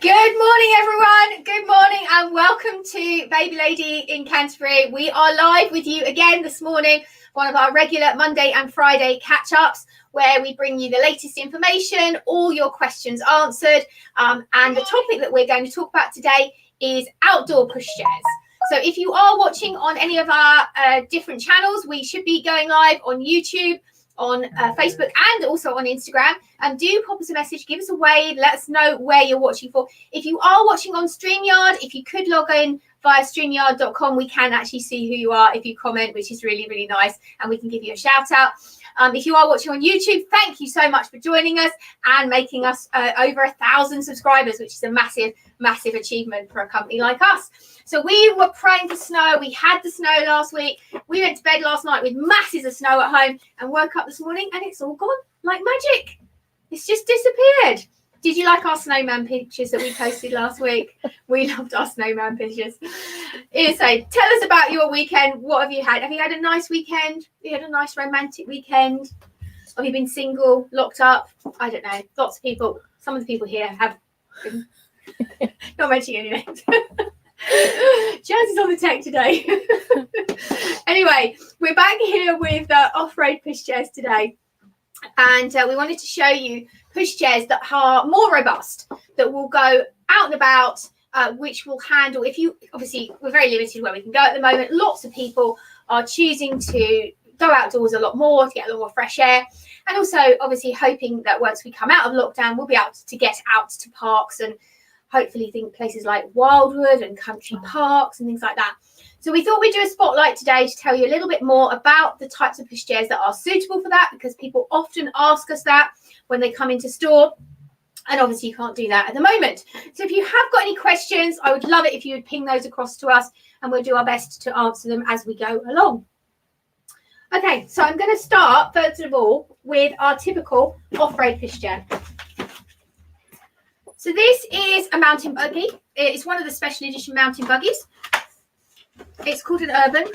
Good morning, everyone. Good morning and welcome to Baby Lady in Canterbury. We are live with you again this morning, one of our regular Monday and Friday catch-ups where we bring you the latest information, all your questions answered. And the topic that we're going to talk about today is outdoor pushchairs. So if you are watching on any of our different channels, we should be going live on YouTube, on Facebook and also on Instagram. Do pop us a message, give us a wave, let us know where you're watching for. If you are watching on StreamYard, if you could log in via StreamYard.com, we can actually see who you are if you comment, which is really, really nice, and we can give you a shout out. If you are watching on YouTube, thank you so much for joining us and making us over 1,000 subscribers, which is a massive, massive achievement for a company like us. So we were praying for snow. We had the snow last week. We went to bed last night with masses of snow at home and woke up this morning and it's all gone like magic. It's just disappeared. Did you like our snowman pictures that we posted last week? We loved our snowman pictures. So tell us about your weekend. What have you had? Have you had a nice weekend? Have you had a nice romantic weekend? Have you been single, locked up? I don't know. Lots of people. Some of the people here have been not mentioning any names. Jazz is on the tech today. Anyway, we're back here with off-road pushchairs today. And we wanted to show you pushchairs that are more robust, that will go out and about, which will handle, if you, obviously, we're very limited where we can go at the moment. Lots of people are choosing to go outdoors a lot more to get a lot more fresh air. And also, obviously, hoping that once we come out of lockdown, we'll be able to get out to parks and hopefully think places like Wildwood and country parks and things like that. So we thought we'd do a spotlight today to tell you a little bit more about the types of pushchairs that are suitable for that, because people often ask us that when they come into store. And obviously you can't do that at the moment. So if you have got any questions, I would love it if you would ping those across to us and we'll do our best to answer them as we go along. Okay, so I'm going to start, first of all, with our typical off-road pushchair. So this is a mountain buggy. It's one of the special edition mountain buggies. It's called an urban.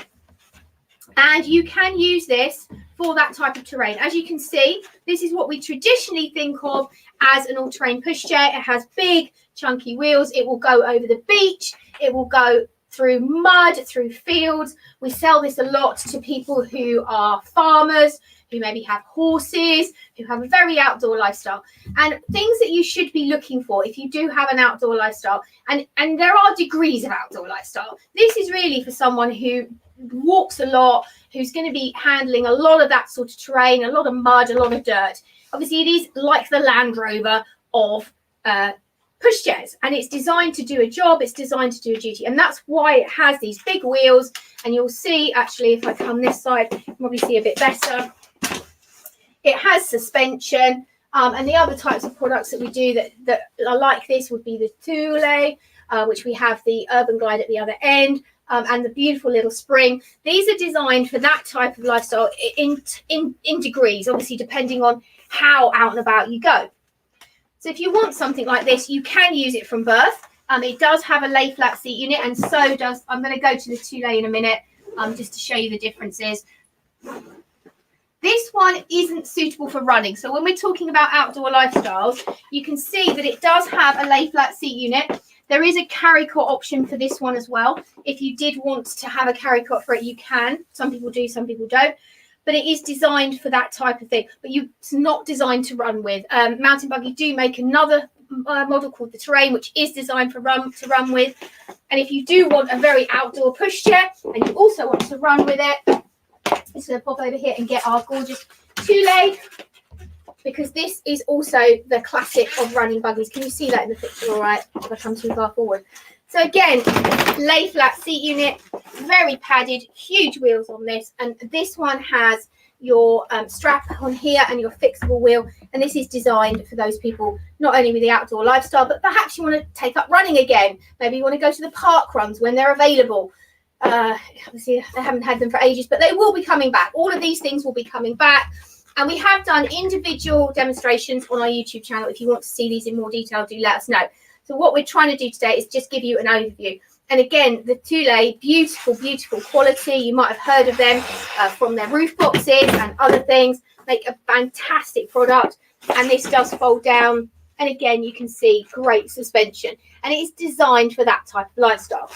And you can use this for that type of terrain. As you can see, this is what we traditionally think of as an all-terrain pushchair. It has big, chunky wheels. It will go over the beach. It will go through mud, through fields. We sell this a lot to people who are farmers, who maybe have horses, who have a very outdoor lifestyle. And things that you should be looking for if you do have an outdoor lifestyle, and there are degrees of outdoor lifestyle. This is really for someone who walks a lot, who's going to be handling a lot of that sort of terrain, a lot of mud, a lot of dirt. Obviously, it is like the Land Rover of pushchairs, and it's designed to do a job, it's designed to do a duty, and that's why it has these big wheels. And you'll see, actually, if I come this side, you can probably see a bit better. It has suspension, and the other types of products that we do that are like this would be the Duet, which we have the Urban Glide at the other end, and the beautiful little spring. These are designed for that type of lifestyle in degrees, obviously depending on how out and about you go. So if you want something like this, you can use it from birth. It does have a lay flat seat unit, and so does, I'm going to go to the Duet in a minute, just to show you the differences. This one isn't suitable for running. So when we're talking about outdoor lifestyles, you can see that it does have a lay flat seat unit. There is a carry cot option for this one as well. If you did want to have a carry cot for it, you can. Some people do, some people don't. But it is designed for that type of thing. But it's not designed to run with. Mountain Buggy do make another model called the Terrain, which is designed to run with. And if you do want a very outdoor pushchair and you also want to run with it, I'm just going to pop over here and get our gorgeous Duet, because this is also the classic of running buggies. Can you see that in the picture all right? If I come too far forward. So again, lay flat seat unit, very padded, huge wheels on this. And this one has your strap on here and your fixable wheel. And this is designed for those people, not only with the outdoor lifestyle, but perhaps you want to take up running again. Maybe you want to go to the park runs when they're available. Obviously, they haven't had them for ages, but they will be coming back. All of these things will be coming back. And we have done individual demonstrations on our YouTube channel. If you want to see these in more detail, do let us know. So what we're trying to do today is just give you an overview. And again, the Duet, beautiful, beautiful quality. You might have heard of them from their roof boxes and other things. Make a fantastic product. And this does fold down And again, you can see great suspension, and it is designed for that type of lifestyle.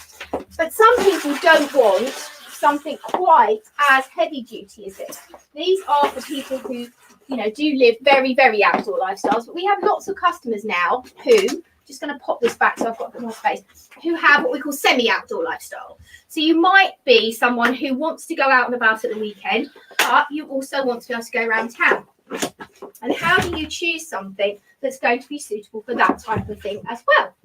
But some people don't want something quite as heavy duty as this. These are for people who, you know, do live very, very outdoor lifestyles. But we have lots of customers now who, just going to pop this back so I've got a bit more space, who have what we call semi-outdoor lifestyle. So you might be someone who wants to go out and about at the weekend, but you also want to be able to go around town. And how do you choose something that's going to be suitable for that type of thing as well?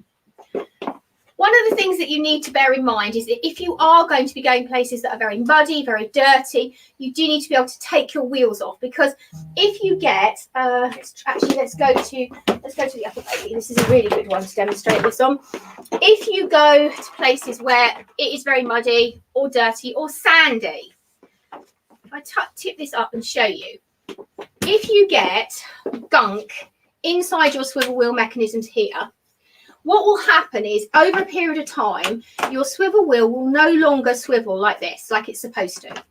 One of the things that you need to bear in mind is that if you are going to be going places that are very muddy, very dirty, you do need to be able to take your wheels off, because if you get, let's go to the upper baby. This is a really good one to demonstrate this on. If you go to places where it is very muddy or dirty or sandy, if I tip this up and show you, if you get gunk inside your swivel wheel mechanisms here, what will happen is over a period of time, your swivel wheel will no longer swivel like this, like it's supposed to.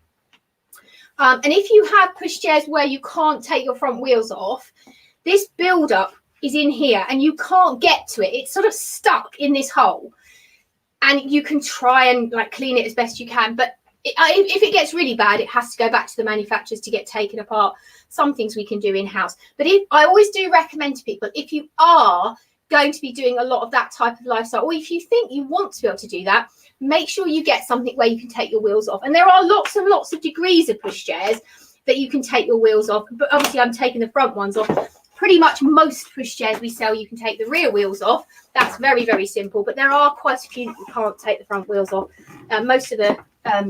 And if you have pushchairs where you can't take your front wheels off, this build-up is in here and you can't get to it. It's sort of stuck in this hole. And you can try and like clean it as best you can, but if it gets really bad, it has to go back to the manufacturers to get taken apart. Some things we can do in-house. But I always do recommend to people, if you are going to be doing a lot of that type of lifestyle, or if you think you want to be able to do that, make sure you get something where you can take your wheels off. And there are lots and lots of degrees of pushchairs that you can take your wheels off, but obviously I'm taking the front ones off. Pretty much most pushchairs we sell, you can take the rear wheels off. That's very, very simple, but there are quite a few that you can't take the front wheels off. Most of the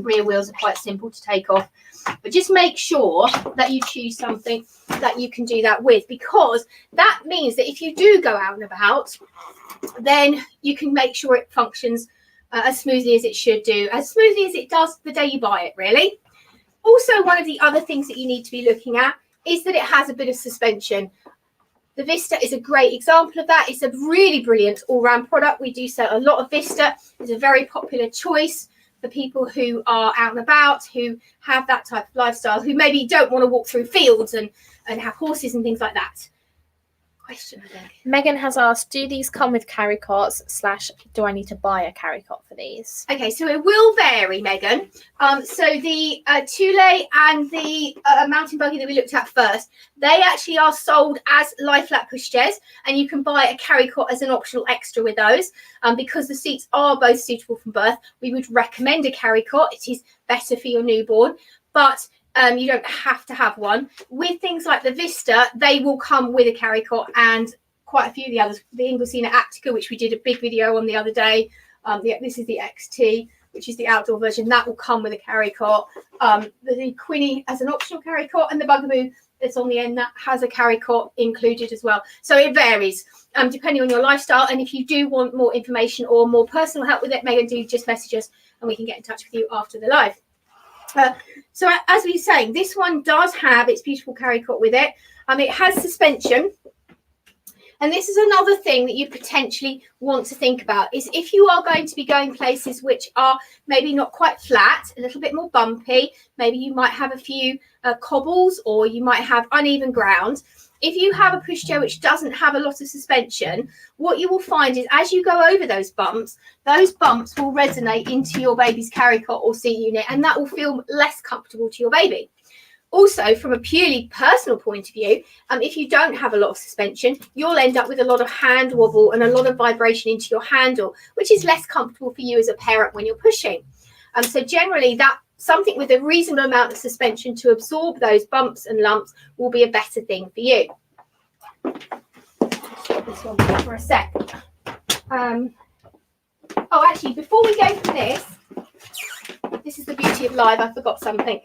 rear wheels are quite simple to take off, but just make sure that you choose something that you can do that with, because that means that if you do go out and about, then you can make sure it functions as smoothly as it should do, as smoothly as it does the day you buy it, really. Also, one of the other things that you need to be looking at is that it has a bit of suspension. The Vista is a great example of that. It's a really brilliant all-round product. We do sell a lot of Vista. It's a very popular choice for people who are out and about, who have that type of lifestyle, who maybe don't want to walk through fields and have horses and things like that. Question, I think. Megan has asked, do these come with carry cots / do I need to buy a carry cot for these? Okay, so it will vary, Megan. So the Thule and the Mountain Buggy that we looked at first, they actually are sold as lie flat pushchairs, and you can buy a carry cot as an optional extra with those. Because the seats are both suitable from birth, we would recommend a carry cot. It is better for your newborn, but you don't have to have one. With things like the Vista, they will come with a carry cot, and quite a few of the others. The Inglesina Actica, which we did a big video on the other day. This is the XT, which is the outdoor version. That will come with a carry cot. The Quinny has an optional carry cot, and the Bugaboo that's on the end that has a carry cot included as well. So it varies depending on your lifestyle. And if you do want more information or more personal help with it, Megan, do just message us and we can get in touch with you after the live. So as we were saying, this one does have its beautiful carry cot with it. It has suspension. And this is another thing that you potentially want to think about, is if you are going to be going places which are maybe not quite flat, a little bit more bumpy, maybe you might have a few cobbles, or you might have uneven ground. If you have a pushchair which doesn't have a lot of suspension, what you will find is as you go over those bumps will resonate into your baby's carry cot or seat unit, and that will feel less comfortable to your baby. Also, from a purely personal point of view, if you don't have a lot of suspension, you'll end up with a lot of hand wobble and a lot of vibration into your handle, which is less comfortable for you as a parent when you're pushing. So generally, that something with a reasonable amount of suspension to absorb those bumps and lumps will be a better thing for you. Stop this one for a sec. Actually, before we go from this is the beauty of live. I forgot something.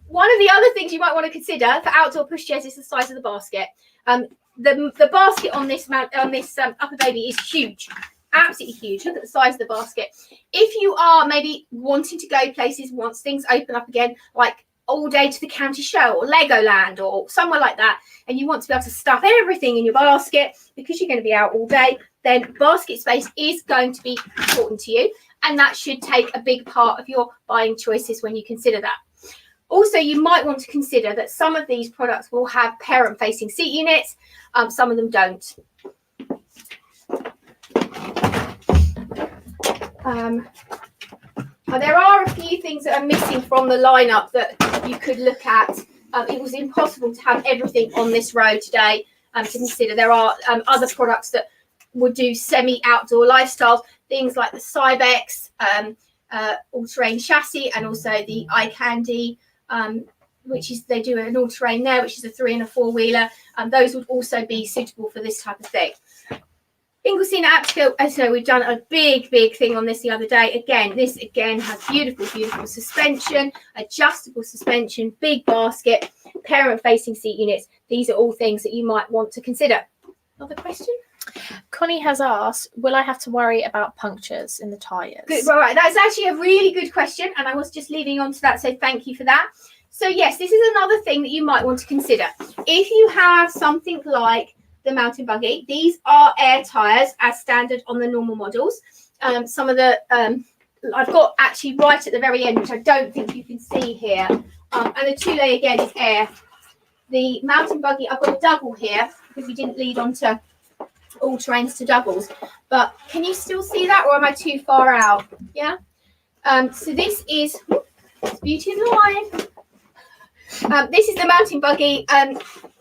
One of the other things you might want to consider for outdoor pushchairs is the size of the basket. The basket on this upper baby is huge. Absolutely huge. Look at the size of the basket. If you are maybe wanting to go places once things open up again, like all day to the county show or Legoland or somewhere like that, and you want to be able to stuff everything in your basket because you're going to be out all day, then basket space is going to be important to you, and that should take a big part of your buying choices when you consider that. Also, you might want to consider that some of these products will have parent-facing seat units. Some of them don't. There are a few things that are missing from the lineup that you could look at. It was impossible to have everything on this row today to consider. There are other products that would do semi-outdoor lifestyles, things like the Cybex all-terrain chassis, and also the Eye Candy, which is, they do an all-terrain there, which is a 3 and a 4-wheeler. Those would also be suitable for this type of thing. Inglesina Aptico, as I know, we've done a big thing on this the other day. This has beautiful suspension, adjustable suspension, big basket, parent-facing seat units. These are all things that you might want to consider. Another question? Connie has asked, will I have to worry about punctures in the tyres? Good, right, that's actually a really good question, and I was just leading on to that, so thank you for that. So yes, this is another thing that you might want to consider. If you have something like the Mountain Buggy, these are air tyres as standard on the normal models. Some of the I've got actually right at the very end, which I don't think you can see here, and the 2-lay again is air. The Mountain Buggy, I've got a double here because we didn't lead on to all terrains to doubles, but can you still see that, or am I too far out? Yeah. So this is beauty in the line. This is the Mountain Buggy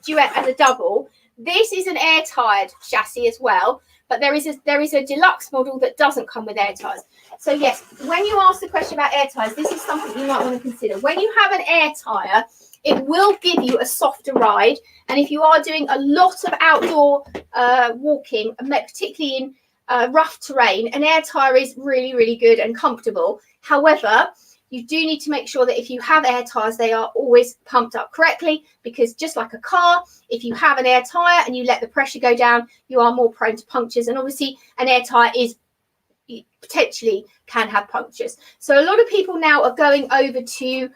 Duet as a double. This is an air-tired chassis as well, but there is a deluxe model that doesn't come with air tyres. So yes, when you ask the question about air tyres, this is something you might want to consider. When you have an air tyre, it will give you a softer ride, and if you are doing a lot of outdoor walking, particularly in rough terrain, an air tyre is really good and comfortable. However, you do need to make sure that if you have air tyres, they are always pumped up correctly, because just like a car, if you have an air tyre and you let the pressure go down, you are more prone to punctures. And obviously an air tyre is potentially can have punctures. So a lot of people now are going over to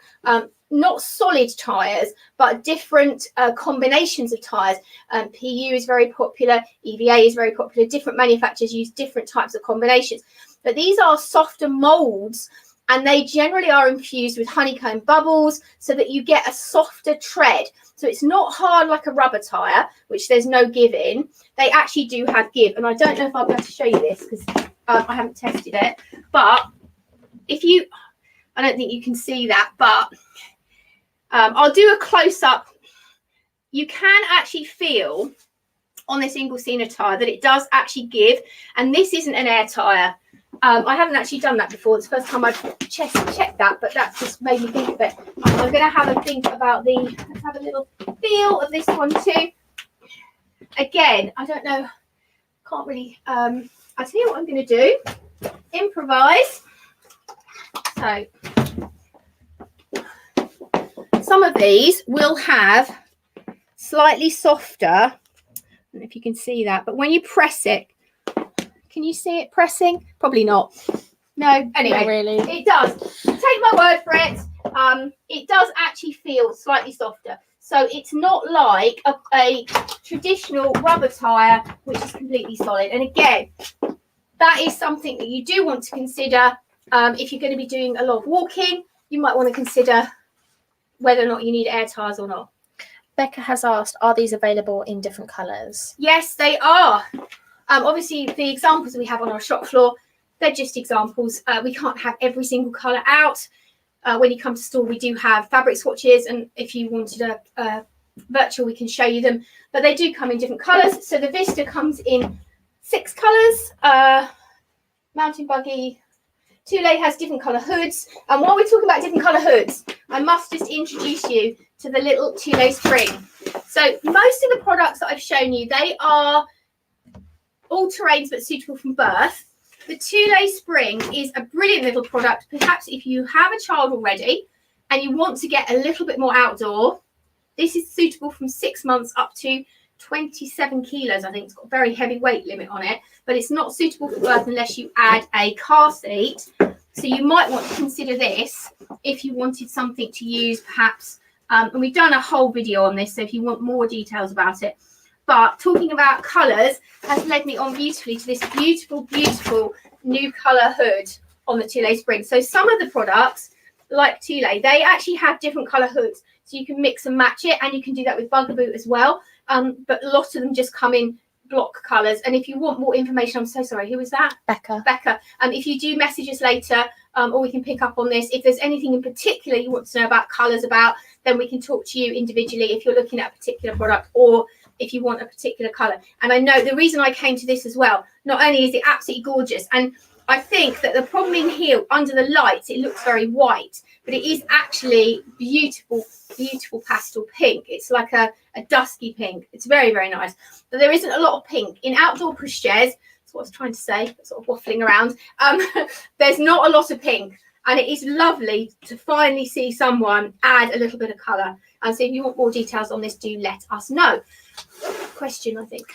not solid tyres, but different combinations of tyres. PU is very popular, EVA is very popular. Different manufacturers use different types of combinations. But these are softer moulds, and they generally are infused with honeycomb bubbles so that you get a softer tread. So it's not hard like a rubber tyre, which there's no give in. They actually do have give. And I don't know if I'll be able to show you this because I haven't tested it. But if you, I don't think you can see that, but I'll do a close-up. You can actually feel on this Inglesina tyre that it does actually give. And this isn't an air tyre. I haven't actually done that before. It's the first time I've checked that, but that just made me think of it. I'm going to have a think about let's have a little feel of this one too. Again, I don't know, can't really, I'll tell you what I'm going to do. Improvise. So, some of these will have slightly softer, I don't know if you can see that, but when you press it, can you see it pressing? Probably not. No, anyway, not really. It does. Take my word for it. It does actually feel slightly softer. So it's not like a traditional rubber tyre, which is completely solid. And again, that is something that you do want to consider. If you're going to be doing a lot of walking, you might want to consider whether or not you need air tyres or not. Becca has asked, are these available in different colours? Yes, they are. Obviously, the examples we have on our shop floor, they're just examples. We can't have every single colour out. When you come to store, we do have fabric swatches, and if you wanted a virtual, we can show you them. But they do come in different colours. So the Vista comes in 6 colours. Mountain Buggy 2-lay has different colour hoods. And while we're talking about different colour hoods, I must just introduce you to the little 2-lay spring. So most of the products that I've shown you, they are all terrains but suitable from birth. The 2-lay spring is a brilliant little product. Perhaps if you have a child already and you want to get a little bit more outdoor, this is suitable from 6 months up to 27 kilos. I think it's got a very heavy weight limit on it, but it's not suitable for birth unless you add a car seat. So you might want to consider this if you wanted something to use perhaps. And we've done a whole video on this, so if you want more details about it. But talking about colours has led me on beautifully to this beautiful new colour hood on the 2-lay spring. So some of the products like Thule, they actually have different colour hoods, so you can mix and match it, and you can do that with Bugaboo as well. But a lot of them just come in block colours. And if you want more information, I'm so sorry, who was that? Becca. If you do message us later, or we can pick up on this, if there's anything in particular you want to know about colours then we can talk to you individually if you're looking at a particular product, or if you want a particular colour. And I know the reason I came to this as well, not only is it absolutely gorgeous, and I think that the problem in here, under the lights, it looks very white, but it is actually beautiful, beautiful pastel pink. It's like a dusky pink. It's very, very nice. But there isn't a lot of pink. In outdoor pushchairs, that's what I was trying to say, sort of waffling around, there's not a lot of pink. And it is lovely to finally see someone add a little bit of colour. And so if you want more details on this, do let us know. Question, I think.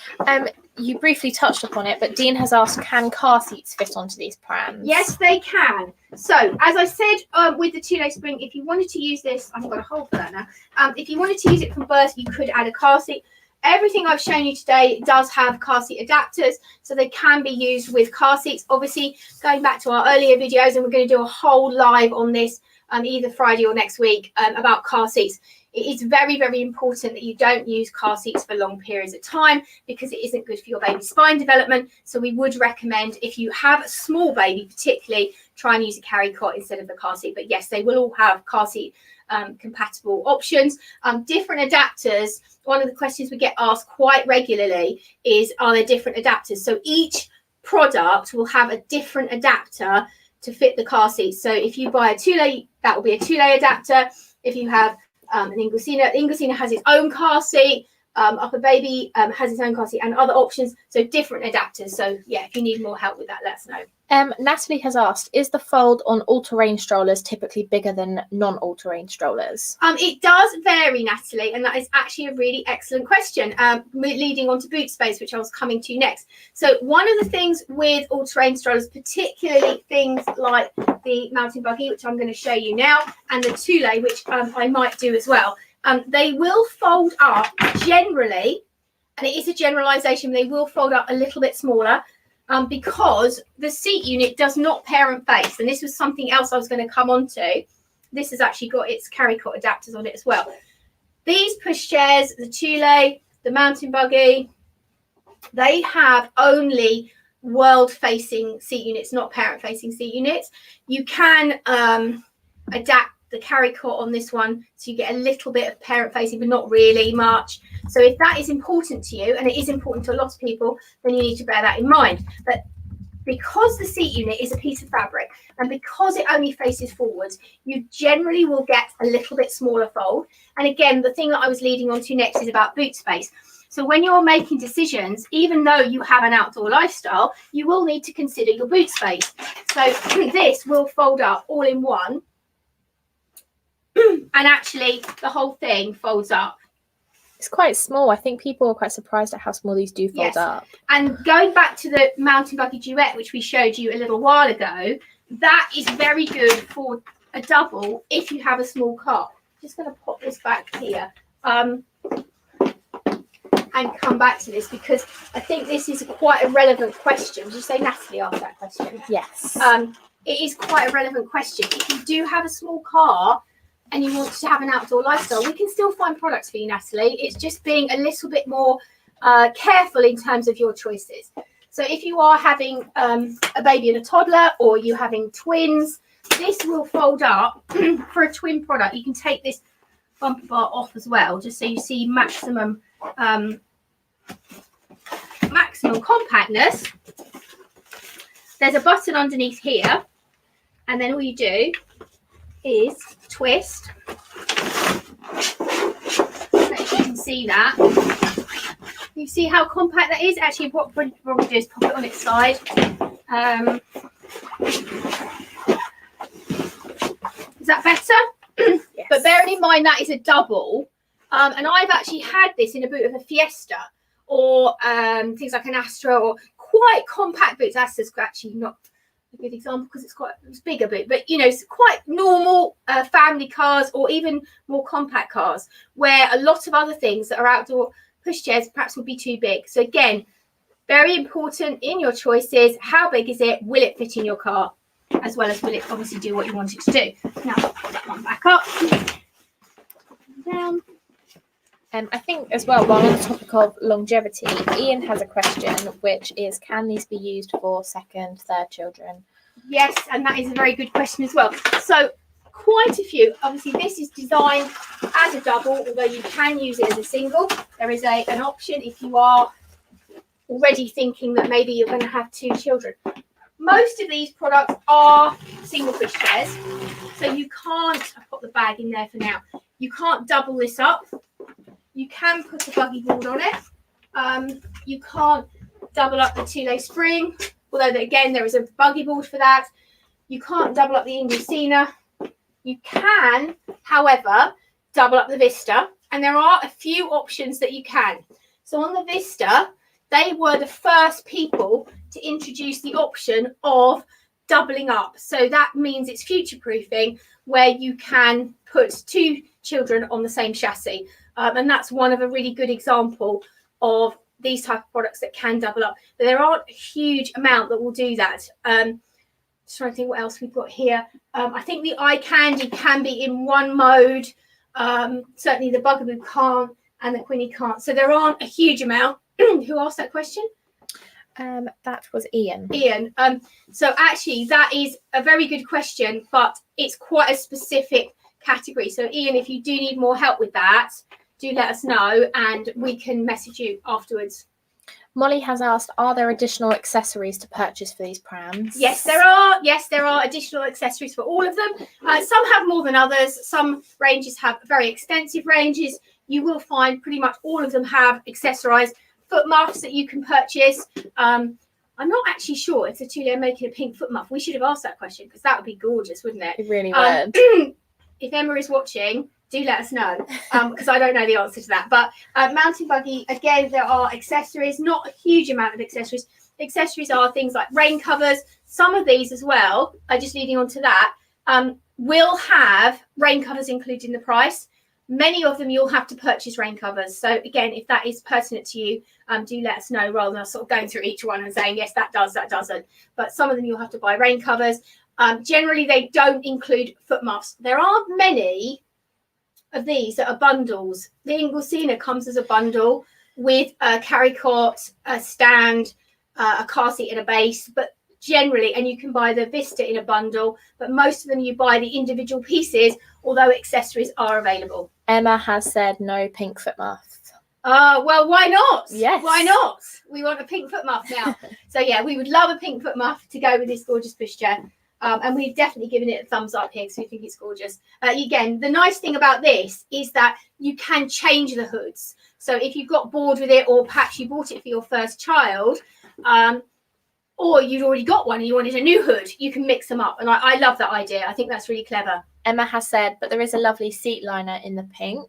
You briefly touched upon it, but Dean has asked, can car seats fit onto these prams? Yes, they can. So, as I said, with the Thule Spring, if you wanted to use this, I've got a hole for that now. If you wanted to use it from birth, you could add a car seat. Everything I've shown you today does have car seat adapters, so they can be used with car seats. Obviously, going back to our earlier videos, and we're going to do a whole live on this either Friday or next week about car seats. It is very, very important that you don't use car seats for long periods of time, because it isn't good for your baby's spine development. So we would recommend, if you have a small baby particularly, try and use a carry cot instead of the car seat. But yes, they will all have car seat compatible options. Different adapters, one of the questions we get asked quite regularly is, are there different adapters? So each product will have a different adapter to fit the car seat. So if you buy a Thule, that will be a Thule adapter. If you have an Inglesina has its own car seat. Upper Baby has its own car seat, and other options, so different adapters. So yeah, if you need more help with that, let us know. Natalie has asked, is the fold on all-terrain strollers typically bigger than non-all-terrain strollers? It does vary, Natalie, and that is actually a really excellent question, leading on to boot space, which I was coming to next. So one of the things with all-terrain strollers, particularly things like the Mountain Buggy, which I'm going to show you now, and the Thule, which I might do as well, they will fold up generally, and it is a generalization, they will fold up a little bit smaller because the seat unit does not parent face. And this was something else I was going to come on to. This has actually got its carry cot adapters on it as well. These pushchairs, the Thule, the Mountain Buggy, they have only world-facing seat units, not parent-facing seat units. You can adapt the carry cot on this one, so you get a little bit of parent facing, but not really much. So if that is important to you, and it is important to a lot of people, then you need to bear that in mind. But because the seat unit is a piece of fabric, and because it only faces forwards, you generally will get a little bit smaller fold. And again, the thing that I was leading on to next is about boot space. So when you're making decisions, even though you have an outdoor lifestyle, you will need to consider your boot space. So this will fold up all in one, and actually the whole thing folds up. It's quite small. I think people are quite surprised at how small these do fold up. And going back to the Mountain Buggy Duet, which we showed you a little while ago, that is very good for a double if you have a small car. Just going to pop this back here and come back to this, because I think this is quite a relevant question. Did you say Natalie asked that question? Yes. It is quite a relevant question. If you do have a small car and you want to have an outdoor lifestyle, we can still find products for you, Natalie. It's just being a little bit more careful in terms of your choices. So if you are having a baby and a toddler, or you're having twins, this will fold up for a twin product. You can take this bumper bar off as well, just so you see maximum compactness. There's a button underneath here, and then all you do is twist. If you can see that, you see how compact that is. Actually, what we'll do is pop it on its side. Is that better? Yes. But bearing in mind that is a double, and I've actually had this in a boot of a Fiesta, or things like an Astra, or quite compact boots. Astra's actually not a good example because it's bigger boot, but you know, it's quite normal family cars, or even more compact cars, where a lot of other things that are outdoor pushchairs perhaps would be too big. So again, very important in your choices. How big is it? Will it fit in your car? as well as will it obviously do what you want it to do. Now, I'll put that one back up. Down. I think as well, while on the topic of longevity, Ian has a question, which is, can these be used for second, third children? Yes, and that is a very good question as well. So quite a few. Obviously, this is designed as a double, although you can use it as a single. There is an option if you are already thinking that maybe you're going to have 2 children. Most of these products are single pushchairs, so you can't, I've got the bag in there for now, you can't double this up. You can put a buggy board on it. You can't double up the 2-lay spring, although again there is a buggy board for that. You can't double up the Inglesina. You can, however, double up the Vista, and there are a few options that you can. So on the Vista, they were the first people to introduce the option of doubling up. So that means it's future-proofing, where you can put 2 children on the same chassis. And that's one of a really good example of these type of products that can double up. But there aren't a huge amount that will do that. Just trying to think what else we've got here. I think the eye candy can be in one mode. Certainly the Bugaboo can't, and the Quinny can't. So there aren't a huge amount. Who asked that question? That was Ian. So actually that is a very good question, but it's quite a specific category. So Ian, if you do need more help with that, do let us know and we can message you afterwards. Molly has asked, are there additional accessories to purchase for these prams? Yes, there are. Yes, there are additional accessories for all of them. Some have more than others. Some ranges have very extensive ranges. You will find pretty much all of them have accessorized foot muffs that you can purchase. I'm not actually sure if the Thule are making a pink foot muff. We should have asked that question because that would be gorgeous, wouldn't it? It really would. If Emma is watching, do let us know because I don't know the answer to that. But Mountain Buggy, again, there are accessories, not a huge amount of accessories. Accessories are things like rain covers. Some of these as well, just leading on to that, will have rain covers included in the price. Many of them you'll have to purchase rain covers. So again, if that is pertinent to you, do let us know rather than us sort of going through each one and saying, yes, that does, that doesn't. But some of them you'll have to buy rain covers. Generally, they don't include foot muffs. There aren't many of these that are bundles. The Inglesina comes as a bundle with a carry cot, a stand, a car seat and a base, but generally, and you can buy the Vista in a bundle, but most of them you buy the individual pieces, although accessories are available. Emma has said no pink foot muff. Well, why not? Yes. Why not? We want a pink foot muff now. So yeah, we would love a pink foot muff to go with this gorgeous pushchair. And we've definitely given it a thumbs up here because we think it's gorgeous. Again, the nice thing about this is that you can change the hoods. So if you got bored with it, or perhaps you bought it for your first child, or you'd already got one and you wanted a new hood, you can mix them up. And I love that idea. I think that's really clever. Emma has said, but there is a lovely seat liner in the pink.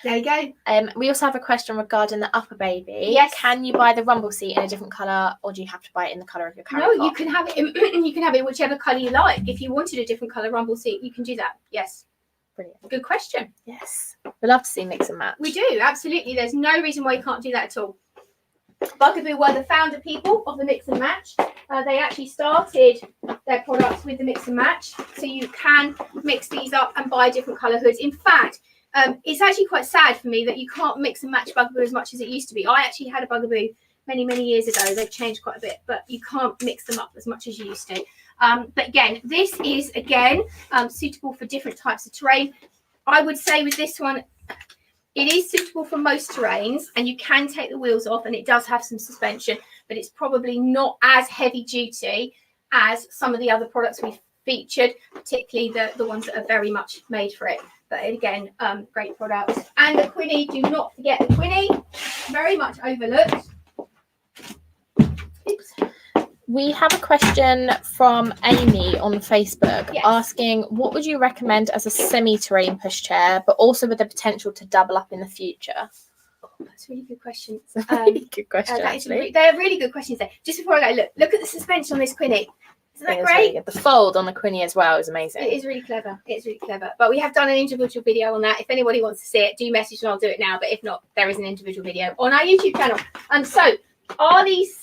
There you go. We also have a question regarding the upper baby. Yes. Can you buy the rumble seat in a different colour, or do you have to buy it in the colour of your carry No, cot? you can have it. You can have it whichever colour you like. If you wanted a different colour rumble seat, you can do that. Yes. Brilliant. Good question. Yes. We love to see mix and match. We do, absolutely. There's no reason why you can't do that at all. Bugaboo were the founder people of the mix and match. They actually started their products with the mix and match. So you can mix these up and buy different colour hoods. In fact, it's actually quite sad for me that you can't mix and match Bugaboo as much as it used to be. I actually had a Bugaboo many, many years ago. They've changed quite a bit, but you can't mix them up as much as you used to. But again, this is, suitable for different types of terrain. I would say with this one, it is suitable for most terrains, and you can take the wheels off, and it does have some suspension, but it's probably not as heavy duty as some of the other products we've featured, particularly the ones that are very much made for it. But again, great products. And the Quinny, do not forget the Quinny, very much overlooked. Oops. We have a question from Amy on Facebook Yes. asking, what would you recommend as a semi-terrain pushchair, but also with the potential to double up in the future? Oh, that's a really good question. Really good question, They're really good questions there. Just before I go, look at the suspension on this Quinny. Isn't that great? Really the fold on the Quinny as well is amazing. It is really clever. It's really clever. But we have done an individual video on that. If anybody wants to see it, do message and I'll do it now. But if not, there is an individual video on our YouTube channel. And so, are these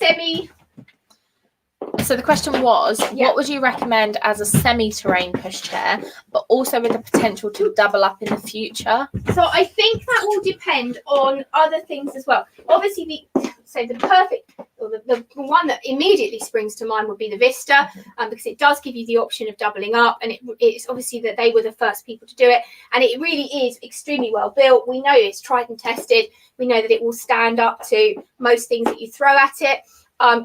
So the question was, what would you recommend as a semi-terrain pushchair, but also with the potential to double up in the future? So I think that will depend on other things as well. Obviously, the perfect, or the one that immediately springs to mind would be the Vista, because it does give you the option of doubling up, and it's obviously that they were the first people to do it, and it really is extremely well built. We know it's tried and tested. We know that it will stand up to most things that you throw at it.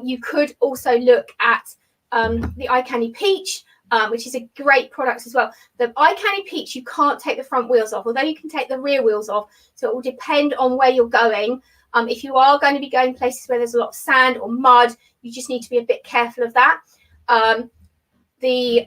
You could also look at the iCandy Peach, which is a great product as well. The iCandy Peach, you can't take the front wheels off, although you can take the rear wheels off. So it will depend on where you're going. If you are going to be going places where there's a lot of sand or mud, you just need to be a bit careful of that. The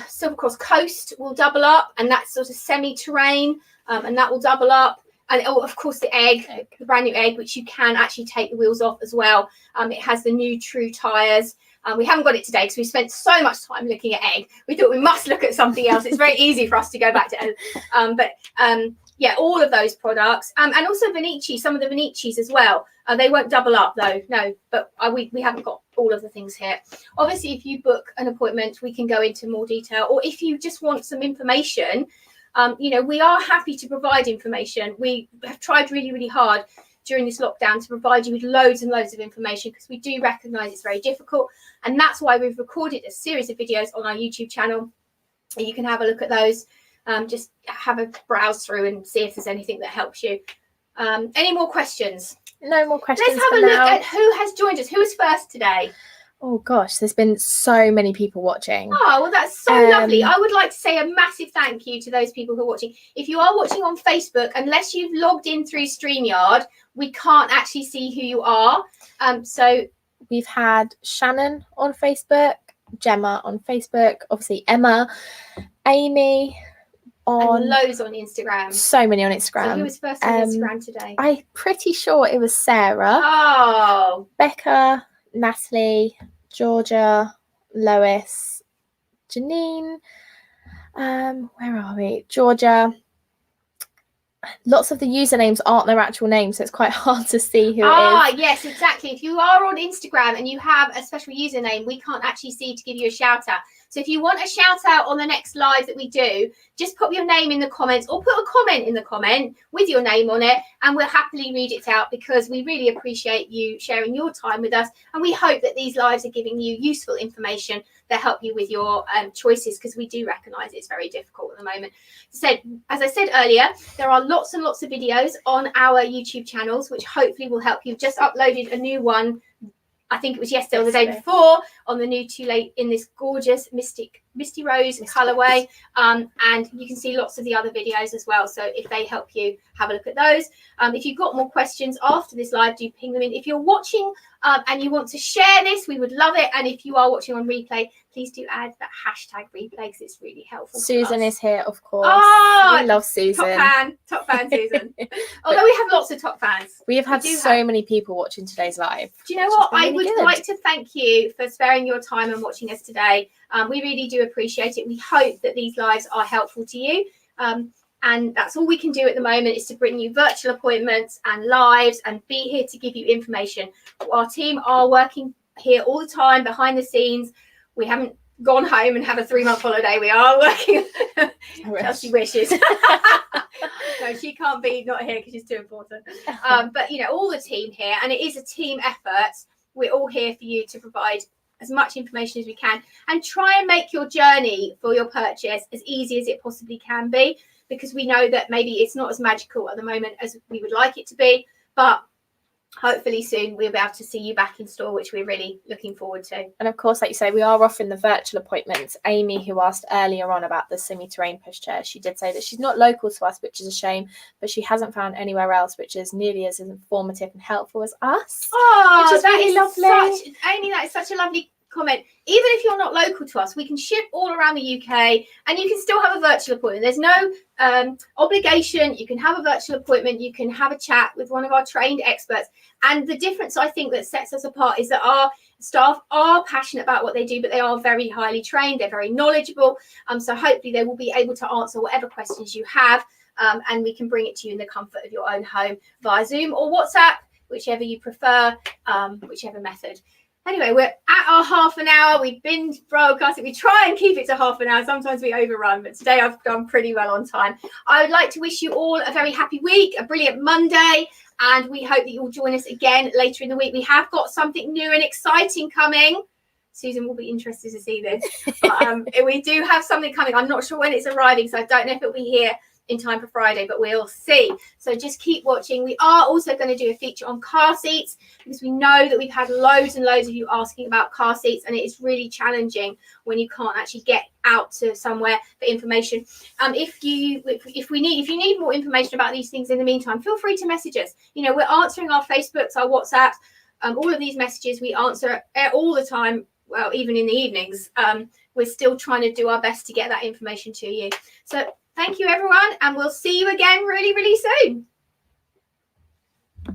Silver Cross Coast will double up, and that's sort of semi-terrain, and that will double up. And of course, the Egg, the brand new Egg, which you can actually take the wheels off as well. It has the new True tyres. We haven't got it today because we spent so much time looking at Egg. We thought we must look at something else. It's very easy for us to go back to Egg. Yeah, all of those products. And also Vinici, some of the Vinicis as well. They won't double up though, no. But we haven't got all of the things here. Obviously, if you book an appointment, we can go into more detail. Or if you just want some information, we are happy to provide information. We have tried really, really hard during this lockdown to provide you with loads and loads of information, because we do recognise it's very difficult. And that's why we've recorded a series of videos on our YouTube channel. And you can have a look at those. Just have a browse through and see if there's anything that helps you. Any more questions? No more questions. Let's have a look at who has joined us. Who was first today? Oh gosh, there's been so many people watching. Oh, well, that's so lovely. I would like to say a massive thank you to those people who are watching. If you are watching on Facebook, unless you've logged in through StreamYard, we can't actually see who you are. So we've had Shannon on Facebook, Gemma on Facebook, obviously Emma, Amy on, and loads on Instagram. So many on Instagram. So who was first on Instagram today? I'm pretty sure it was Sarah. Oh, Becca, Natalie, Georgia, Lois, Janine, where are we? Georgia. Lots of the usernames aren't their actual names, so it's quite hard to see who it is. Yes, exactly. If you are on Instagram and you have a special username, we can't actually see to give you a shout out. So if you want a shout out on the next live that we do, just put your name in the comments, or put a comment in the comment with your name on it, and we'll happily read it out, because we really appreciate you sharing your time with us. And we hope that these lives are giving you useful information that help you with your choices, because we do recognise it's very difficult at the moment. As I said earlier, there are lots and lots of videos on our YouTube channels, which hopefully will help you. Just uploaded a new one, I think it was yesterday or the day before, on the new Too Late in this gorgeous Misty Rose colourway. And you can see lots of the other videos as well. So if they help you, have a look at those. If you've got more questions after this live, do ping them in. If you're watching and you want to share this, we would love it. And if you are watching on replay, please do add that hashtag replay, because it's really helpful. Susan is here, of course. Oh, we love Susan. Top fan Susan. Although we have lots of top fans. We have had so many people watching today's live. Do you know what? I would like to thank you for sparing your time and watching us today. We really do appreciate it. We hope that these lives are helpful to you. And that's all we can do at the moment, is to bring you virtual appointments and lives and be here to give you information. Our team are working here all the time behind the scenes. We haven't gone home and have a 3-month holiday. We are working. Chelsea wishes. No, she can't be not here because she's too important. But, all the team here, and it is a team effort. We're all here for you to provide as much information as we can, and try and make your journey for your purchase as easy as it possibly can be, because we know that maybe it's not as magical at the moment as we would like it to be, but hopefully soon we'll be able to see you back in store, which we're really looking forward to. And of course, like you say, we are offering the virtual appointments. Amy, who asked earlier on about the semi-terrain pushchair, she did say that she's not local to us, which is a shame, but she hasn't found anywhere else which is nearly as informative and helpful as us. Oh, which is really lovely. Amy, that is such a lovely comment. Even if you're not local to us, we can ship all around the UK, and you can still have a virtual appointment. There's no obligation. You can have a virtual appointment. You can have a chat with one of our trained experts. And the difference, I think, that sets us apart is that our staff are passionate about what they do, but they are very highly trained. They're very knowledgeable. So hopefully they will be able to answer whatever questions you have, and we can bring it to you in the comfort of your own home via Zoom or WhatsApp, whichever you prefer, whichever method. Anyway, we're at our half an hour. We've been broadcasting. We try and keep it to half an hour. Sometimes we overrun, but today I've done pretty well on time. I would like to wish you all a very happy week, a brilliant Monday, and we hope that you'll join us again later in the week. We have got something new and exciting coming. Susan will be interested to see this. We do have something coming. I'm not sure when it's arriving, so I don't know if it'll be here in time for Friday, but we'll see. So just keep watching. We are also going to do a feature on car seats, because we know that we've had loads and loads of you asking about car seats, and it is really challenging when you can't actually get out to somewhere for information. If you need more information about these things in the meantime, feel free to message us. You know, we're answering our Facebooks, our WhatsApps, all of these messages we answer all the time. Well, even in the evenings, we're still trying to do our best to get that information to you. So thank you, everyone, and we'll see you again really, really soon.